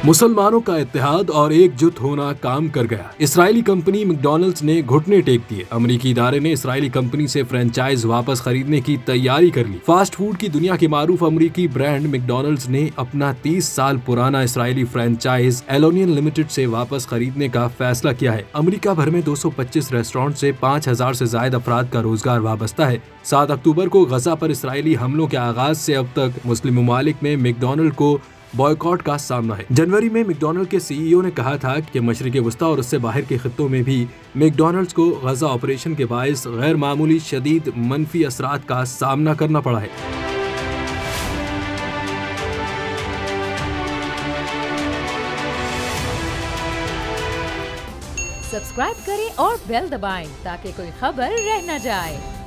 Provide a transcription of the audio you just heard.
मुसलमानों का इत्तेहाद और एकजुट होना काम कर गया। इस्राएली कंपनी मैकडॉनल्ड्स ने घुटने टेक दिए। अमेरिकी इदारे ने इस्राएली कंपनी से फ्रेंचाइज वापस खरीदने की तैयारी कर ली। फास्ट फूड की दुनिया के मारूफ अमेरिकी ब्रांड मैकडॉनल्ड्स ने अपना 30 साल पुराना इस्राएली फ्रेंचाइज एलोनियन लिमिटेड से वापस खरीदने का फैसला किया है। अमेरिका भर में 225 रेस्टोरेंट से 5000 से ज्यादा अफराद का रोजगार वाबस्ता है। 7 अक्टूबर को गजा पर इस्राएली हमलों के आगाज से अब तक मुस्लिम ममालिक में मैकडॉनल्ड को बॉयकॉट का सामना है। जनवरी में मैकडॉनल्ड के सीईओ ने कहा था कि मशरिक़ वस्ता और उससे बाहर के खित्तों में भी मैकडॉनल्ड्स को गजा ऑपरेशन के बायस गैर मामूली शदीद मनफी असरात का सामना करना पड़ा है। सब्सक्राइब करें और बेल दबाएं ताकि कोई खबर रह न जाए।